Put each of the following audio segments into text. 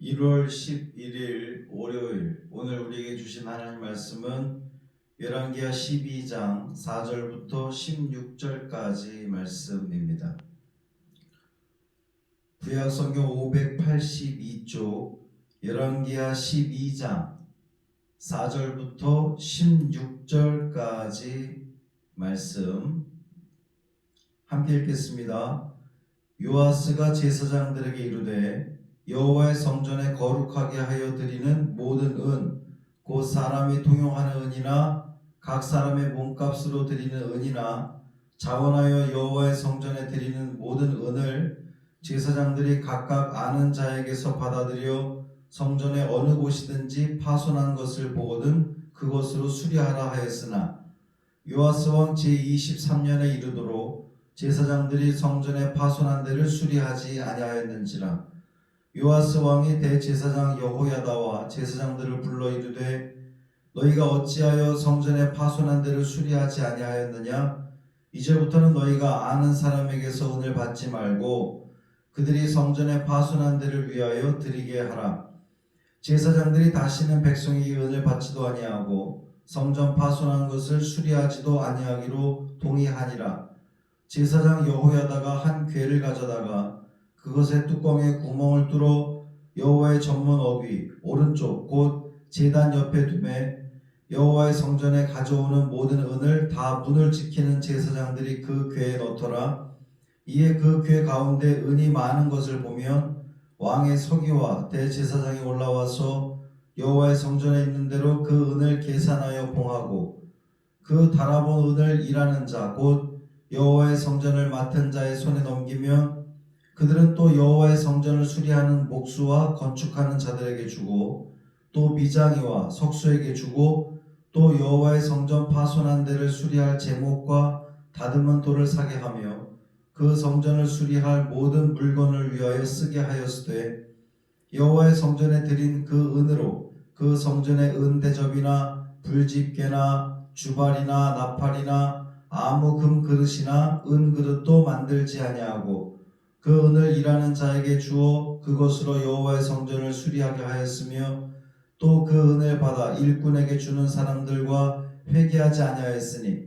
1월 11일 월요일, 오늘 우리에게 주신 하나님 말씀은 열왕기하 12장 4절부터 16절까지 말씀입니다. 구약성경 582쪽 열왕기하 12장 4절부터 16절까지 말씀 함께 읽겠습니다. 요아스가 제사장들에게 이르되 여호와의 성전에 거룩하게 하여 드리는 모든 은, 곧 사람이 통용하는 은이나 각 사람의 몸값으로 드리는 은이나 자원하여 여호와의 성전에 드리는 모든 은을 제사장들이 각각 아는 자에게서 받아들여 성전의 어느 곳이든지 파손한 것을 보거든 그것으로 수리하라 하였으나 요아스 왕 제23년에 이르도록 제사장들이 성전의 파손한 데를 수리하지 아니하였는지라. 요아스 왕이 대제사장 여호야다와 제사장들을 불러 이르되 너희가 어찌하여 성전의 파손한 데를 수리하지 아니하였느냐? 이제부터는 너희가 아는 사람에게서 은을 받지 말고 그들이 성전의 파손한 데를 위하여 드리게 하라. 제사장들이 다시는 백성에게 은을 받지도 아니하고 성전 파손한 것을 수리하지도 아니하기로 동의하니라. 제사장 여호야다가 한 궤를 가져다가 그것의 뚜껑에 구멍을 뚫어 여호와의 전문 어귀 오른쪽 곧 제단 옆에 두매 여호와의 성전에 가져오는 모든 은을 다 문을 지키는 제사장들이 그 궤에 넣더라. 이에 그 궤 가운데 은이 많은 것을 보면 왕의 서기와 대제사장이 올라와서 여호와의 성전에 있는 대로 그 은을 계산하여 봉하고 그 달아본 은을 일하는 자 곧 여호와의 성전을 맡은 자의 손에 넘기면 그들은 또 여호와의 성전을 수리하는 목수와 건축하는 자들에게 주고 또 미장이와 석수에게 주고 또 여호와의 성전 파손한 데를 수리할 제목과 다듬은 돌을 사게 하며 그 성전을 수리할 모든 물건을 위하여 쓰게 하였으되 여호와의 성전에 드린 그 은으로 그 성전의 은대접이나 불집게나 주발이나 나팔이나 아무 금 그릇이나 은 그릇도 만들지 아니하고 그 은을 일하는 자에게 주어 그것으로 여호와의 성전을 수리하게 하였으며 또 그 은을 받아 일꾼에게 주는 사람들과 회개하지 아니하였으니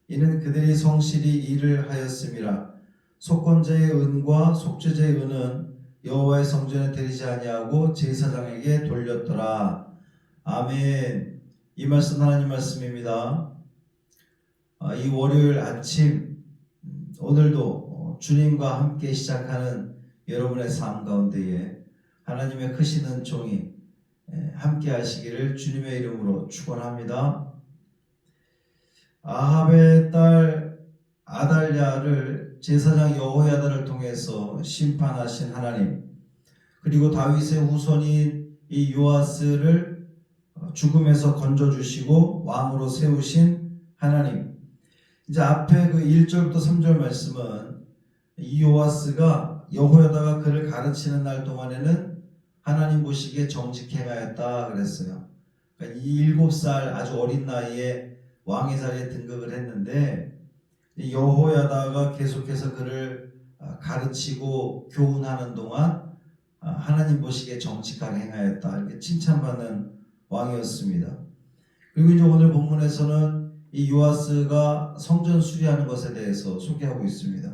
이는 그들이 성실히 일을 하였음이라. 속건제의 은과 속죄제의 은은 여호와의 성전에 드리지 아니하고 제사장에게 돌렸더라. 아멘. 이 말씀 하나님 말씀입니다. 이 월요일 아침 오늘도 주님과 함께 시작하는 여러분의 삶 가운데에 하나님의 크신 은총이 함께 하시기를 주님의 이름으로 축원합니다. 아합의 딸 아달랴를 제사장 여호야다를 통해서 심판하신 하나님, 그리고 다윗의 후손인 이 요아스를 죽음에서 건져주시고 왕으로 세우신 하나님. 이제 앞에 그 1절부터 3절 말씀은 이 요아스가 여호야다가 그를 가르치는 날 동안에는 하나님 보시기에 정직 행하였다 그랬어요. 그러니까 이 7살 아주 어린 나이에 왕의 자리에 등극을 했는데 여호야다가 계속해서 그를 가르치고 교훈하는 동안 하나님 보시기에 정직하게 행하였다 이렇게 칭찬받는 왕이었습니다. 그리고 이제 오늘 본문에서는 이 요아스가 성전 수리하는 것에 대해서 소개하고 있습니다.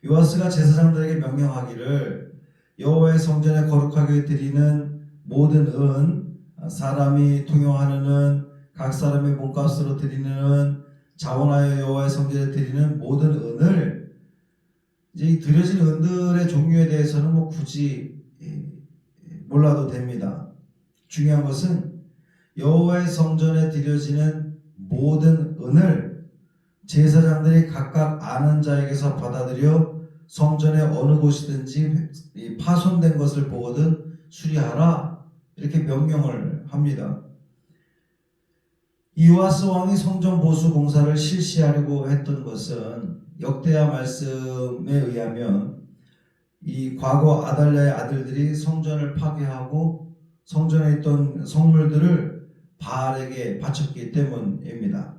요아스가 제사장들에게 명령하기를 여호와의 성전에 거룩하게 드리는 모든 은, 사람이 통용하는 은, 각 사람의 몸값으로 드리는 은, 자원하여 여호와의 성전에 드리는 모든 은을 이제 이 드려진 은들의 종류에 대해서는 뭐 굳이 몰라도 됩니다. 중요한 것은 여호와의 성전에 드려지는 모든 은을 제사장들이 각각 아는 자에게서 받아들여 성전의 어느 곳이든지 파손된 것을 보거든 수리하라 이렇게 명령을 합니다. 이 요아스 왕이 성전 보수 공사를 실시하려고 했던 것은 역대하 말씀에 의하면 이 과거 아달랴의 아들들이 성전을 파괴하고 성전에 있던 성물들을 바알에게 바쳤기 때문입니다.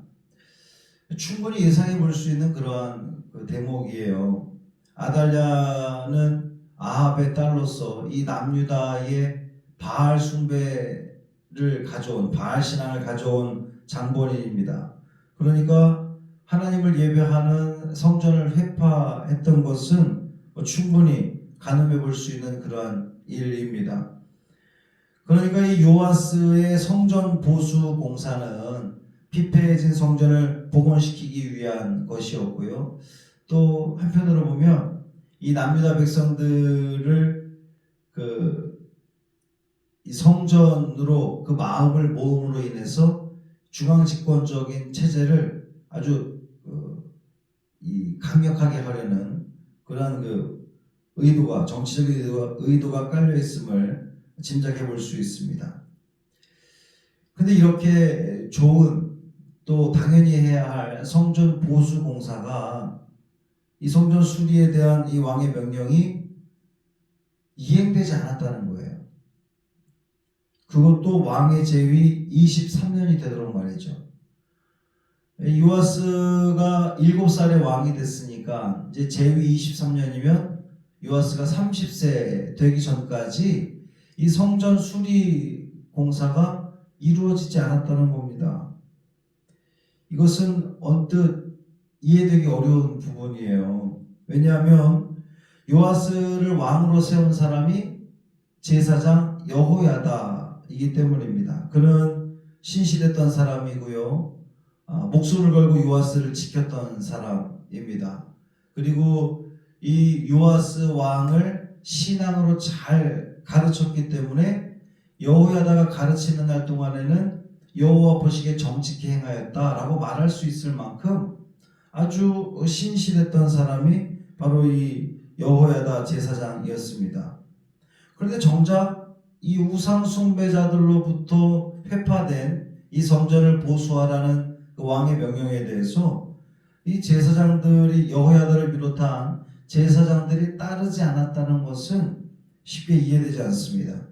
충분히 예상해 볼 수 있는 그러한 대목이에요. 아달랴는 아합의 딸로서 이 남유다의 바알 숭배를 가져온, 바알 신앙을 가져온 장본인입니다. 그러니까 하나님을 예배하는 성전을 회파했던 것은 충분히 가늠해 볼 수 있는 그러한 일입니다. 그러니까 이 요아스의 성전 보수 공사는 피폐해진 성전을 복원시키기 위한 것이었고요. 또 한편으로 보면 이 남유다 백성들을 이 성전으로 그 마음을 모음으로 인해서 중앙 집권적인 체제를 아주 이 강력하게 하려는 그러한 의도가, 정치적 의도가 깔려 있음을 짐작해 볼 수 있습니다. 근데 이렇게 좋은, 또 당연히 해야 할 성전 보수 공사가, 이 성전 수리에 대한 이 왕의 명령이 이행되지 않았다는 거예요. 그것도 왕의 재위 23년이 되도록 말이죠. 요아스가 7살에 왕이 됐으니까 이제 재위 23년이면 요아스가 30세 되기 전까지 이 성전 수리 공사가 이루어지지 않았다는 겁니다. 이것은 언뜻 이해되기 어려운 부분이에요. 왜냐하면 요아스를 왕으로 세운 사람이 제사장 여호야다이기 때문입니다. 그는 신실했던 사람이고요. 목숨을 걸고 요아스를 지켰던 사람입니다. 그리고 이 요아스 왕을 신앙으로 잘 가르쳤기 때문에 여호야다가 가르치는 날 동안에는 여호와 보시기에 정직히 행하였다라고 말할 수 있을 만큼 아주 신실했던 사람이 바로 이 여호야다 제사장이었습니다. 그런데 정작 이 우상 숭배자들로부터 회파된 이 성전을 보수하라는 그 왕의 명령에 대해서 이 제사장들이, 여호야다를 비롯한 제사장들이 따르지 않았다는 것은 쉽게 이해되지 않습니다.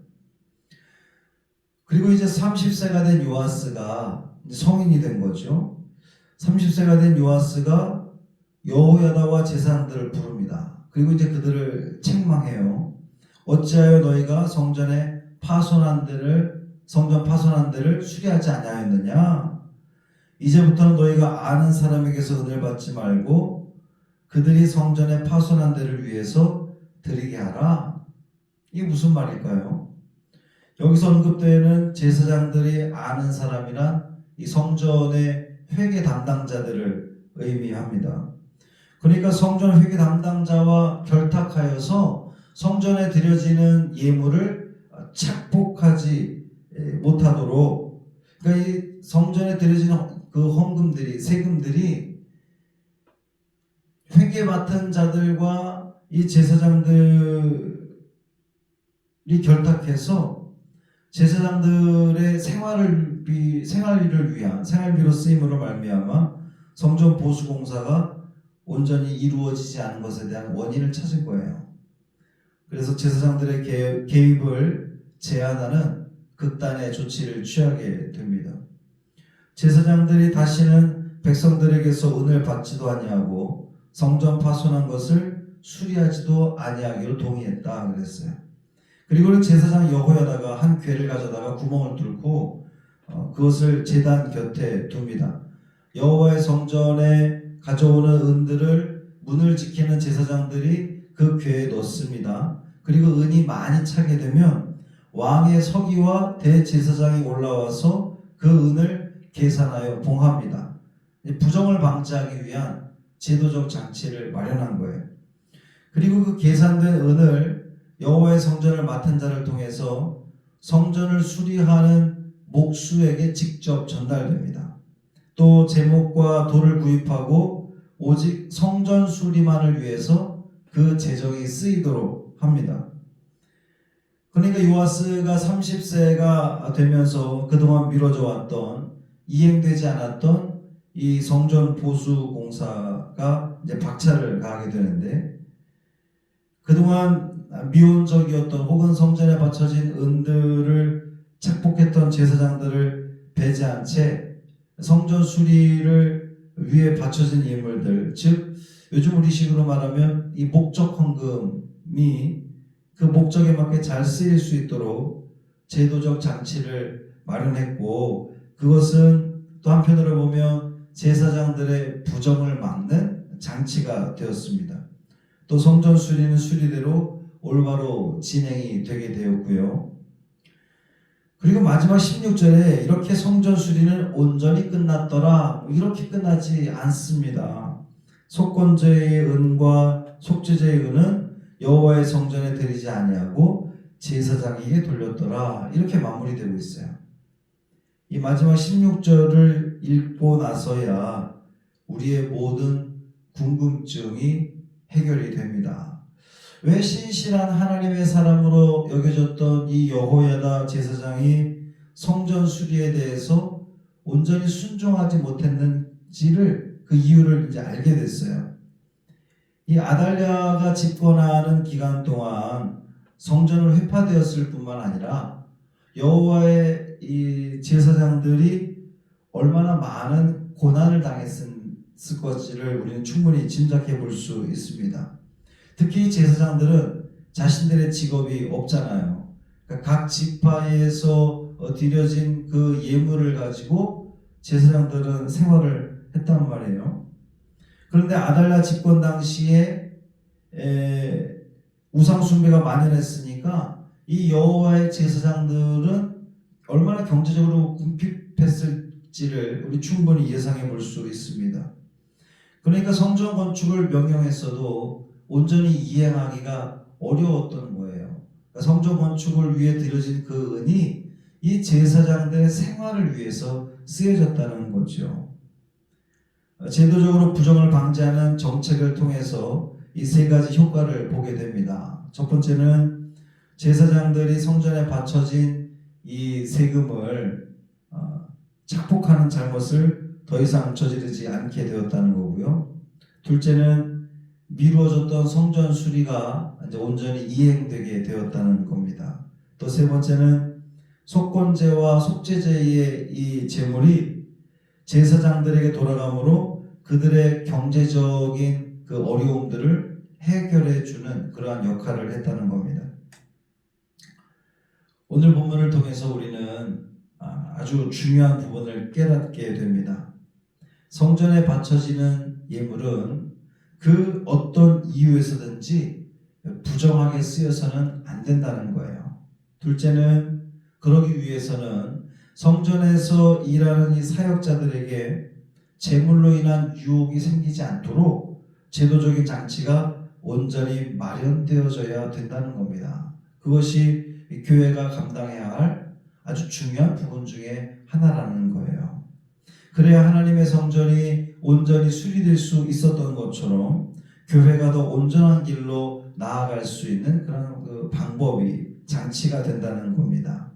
그리고 이제 30세가 된 요아스가 성인이 된 거죠. 30세가 된 요아스가 여호야다와 제사장들을 부릅니다. 그리고 이제 그들을 책망해요. 어찌하여 너희가 성전 파손한 데를 수리하지 아니하였느냐? 이제부터는 너희가 아는 사람에게서 은혜를 받지 말고 그들이 성전에 파손한 데를 위해서 드리게 하라. 이게 무슨 말일까요? 여기서 언급되는 제사장들이 아는 사람이란 이 성전의 회계 담당자들을 의미합니다. 그러니까 성전 회계 담당자와 결탁하여서 성전에 드려지는 예물을 착복하지 못하도록, 그러니까 이 성전에 드려지는 그 헌금들이, 세금들이 회계 맡은 자들과 이 제사장들이 결탁해서 제사장들의 생활비를 위한 생활비로 쓰임으로 말미암아 성전 보수 공사가 온전히 이루어지지 않은 것에 대한 원인을 찾은 거예요. 그래서 제사장들의 개입을 제한하는 극단의 조치를 취하게 됩니다. 제사장들이 다시는 백성들에게서 은혜를 받지도 아니하고 성전 파손한 것을 수리하지도 아니하기로 동의했다 그랬어요. 그리고 제사장 여호야다가 한 궤를 가져다가 구멍을 뚫고 그것을 제단 곁에 둡니다. 여호와의 성전에 가져오는 은들을 문을 지키는 제사장들이 그 궤에 넣습니다. 그리고 은이 많이 차게 되면 왕의 서기와 대제사장이 올라와서 그 은을 계산하여 봉합니다. 부정을 방지하기 위한 제도적 장치를 마련한 거예요. 그리고 그 계산된 은을 여호와의 성전을 맡은 자를 통해서 성전을 수리하는 목수에게 직접 전달됩니다. 또 제목과 돌을 구입하고 오직 성전 수리만을 위해서 그 재정이 쓰이도록 합니다. 그러니까 요아스가 30세가 되면서 그동안 미뤄져 왔던, 이행되지 않았던 이 성전 보수 공사가 이제 박차를 가하게 되는데, 그동안 미온적이었던 혹은 성전에 바쳐진 은들을 착복했던 제사장들을 배제한 채 성전 수리를 위해 바쳐진 예물들, 즉 요즘 우리식으로 말하면 이 목적 헌금이 그 목적에 맞게 잘 쓰일 수 있도록 제도적 장치를 마련했고, 그것은 또 한편으로 보면 제사장들의 부정을 막는 장치가 되었습니다. 또 성전 수리는 수리대로 올바로 진행이 되게 되었고요. 그리고 마지막 16절에 이렇게 성전 수리는 온전히 끝났더라, 이렇게 끝나지 않습니다. 속건제의 은과 속죄제의 은은 여호와의 성전에 드리지 아니하고 제사장에게 돌렸더라, 이렇게 마무리되고 있어요. 이 마지막 16절을 읽고 나서야 우리의 모든 궁금증이 해결이 됩니다. 왜 신실한 하나님의 사람으로 여겨졌던 이 여호야다 제사장이 성전 수리에 대해서 온전히 순종하지 못했는지를, 그 이유를 이제 알게 됐어요. 이 아달랴가 집권하는 기간 동안 성전을 회파되었을 뿐만 아니라 여호와의 이 제사장들이 얼마나 많은 고난을 당했을 것을 우리는 충분히 짐작해 볼 수 있습니다. 특히 제사장들은 자신들의 직업이 없잖아요. 그러니까 각 지파에서 드려진 그 예물을 가지고 제사장들은 생활을 했단 말이에요. 그런데 아달랴 집권 당시에 우상 숭배가 만연했으니까 이 여호와의 제사장들은 얼마나 경제적으로 궁핍했을지를 우리 충분히 예상해 볼 수 있습니다. 그러니까 성전 건축을 명령했어도 온전히 이행하기가 어려웠던 거예요. 그러니까 성전 건축을 위해 드려진 그 은이 이 제사장들의 생활을 위해서 쓰여졌다는 거죠. 제도적으로 부정을 방지하는 정책을 통해서 이 세 가지 효과를 보게 됩니다. 첫 번째는 제사장들이 성전에 바쳐진 이 세금을 착복하는 잘못을 더 이상 저지르지 않게 되었다는 거고요. 둘째는 미루어졌던 성전 수리가 이제 온전히 이행되게 되었다는 겁니다. 또 세 번째는 속건제와 속죄제의 이 제물이 제사장들에게 돌아가므로 그들의 경제적인 그 어려움들을 해결해 주는 그러한 역할을 했다는 겁니다. 오늘 본문을 통해서 우리는 아주 중요한 부분을 깨닫게 됩니다. 성전에 바쳐지는 예물은 그 어떤 이유에서든지 부정하게 쓰여서는 안 된다는 거예요. 둘째는 그러기 위해서는 성전에서 일하는 이 사역자들에게 재물로 인한 유혹이 생기지 않도록 제도적인 장치가 온전히 마련되어져야 된다는 겁니다. 그것이 교회가 감당해야 할 아주 중요한 부분 중에 하나라는 거예요. 그래야 하나님의 성전이 온전히 수리될 수 있었던 것처럼 교회가 더 온전한 길로 나아갈 수 있는 그런 그 방법이, 장치가 된다는 겁니다.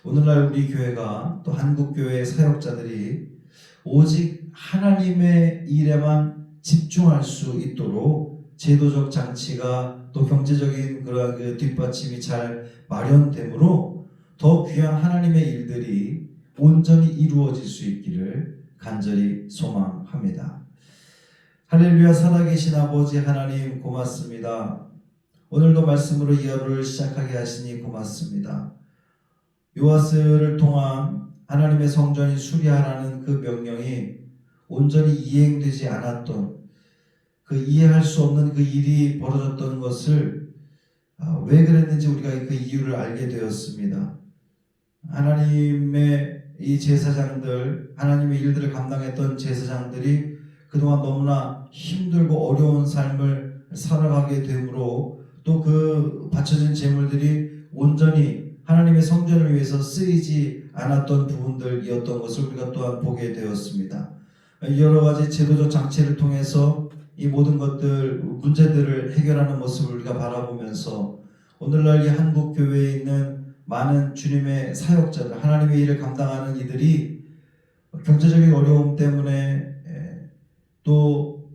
오늘날 우리 교회가, 또 한국교회의 사역자들이 오직 하나님의 일에만 집중할 수 있도록 제도적 장치가, 또 경제적인 그러한 그 뒷받침이 잘 마련되므로 더 귀한 하나님의 일들이 온전히 이루어질 수 있기를 간절히 소망합니다. 할렐루야. 살아계신 아버지 하나님, 고맙습니다. 오늘도 말씀으로 이 하루를 시작하게 하시니 고맙습니다. 요아스를 통한 하나님의 성전이 수리하라는 그 명령이 온전히 이행되지 않았던, 그 이해할 수 없는 그 일이 벌어졌던 것을 왜 그랬는지 우리가 그 이유를 알게 되었습니다. 하나님의 이 제사장들, 하나님의 일들을 감당했던 제사장들이 그동안 너무나 힘들고 어려운 삶을 살아가게 되므로, 또 그 바쳐진 제물들이 온전히 하나님의 성전을 위해서 쓰이지 않았던 부분들이었던 것을 우리가 또한 보게 되었습니다. 여러 가지 제도적 장치를 통해서 이 모든 것들, 문제들을 해결하는 모습을 우리가 바라보면서 오늘날 이 한국 교회에 있는 많은 주님의 사역자들, 하나님의 일을 감당하는 이들이 경제적인 어려움 때문에 또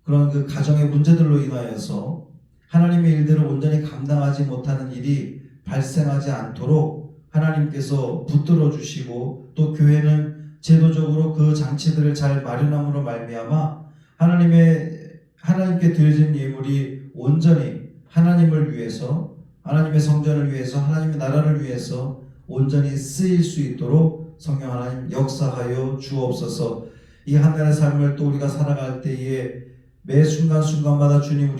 그런 그 가정의 문제들로 인하여서 하나님의 일들을 온전히 감당하지 못하는 일이 발생하지 않도록 하나님께서 붙들어 주시고, 또 교회는 제도적으로 그 장치들을 잘 마련함으로 말미암아 하나님께 드려진 예물이 온전히 하나님을 위해서 하나님의 성전을 위해서 하나님의 나라를 위해서 온전히 쓰일 수 있도록 성령 하나님 역사하여 주옵소서. 이 하늘의 삶을 또 우리가 살아갈 때에 매 순간순간마다 주님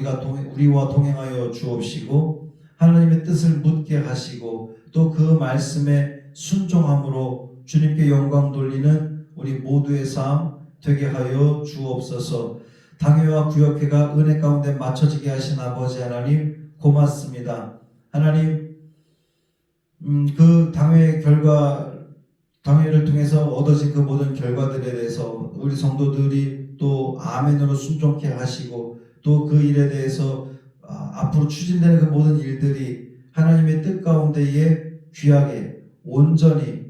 우리와 동행하여 주옵시고 하나님의 뜻을 묻게 하시고 또 그 말씀에 순종함으로 주님께 영광 돌리는 우리 모두의 삶 되게 하여 주옵소서. 당회와 구역회가 은혜 가운데 맞춰지게 하신 아버지 하나님 고맙습니다. 하나님 그 당회를 통해서 얻어진 그 모든 결과들에 대해서 우리 성도들이 또 아멘으로 순종케 하시고 또 그 일에 대해서 앞으로 추진되는 그 모든 일들이 하나님의 뜻 가운데에 귀하게 온전히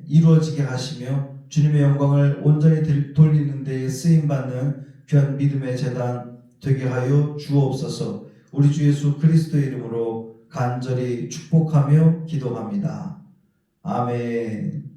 이루어지게 하시며 주님의 영광을 온전히 돌리는 데에 쓰임받는 귀한 믿음의 제단 되게 하여 주옵소서. 우리 주 예수 그리스도의 이름으로 간절히 축복하며 기도합니다. 아멘.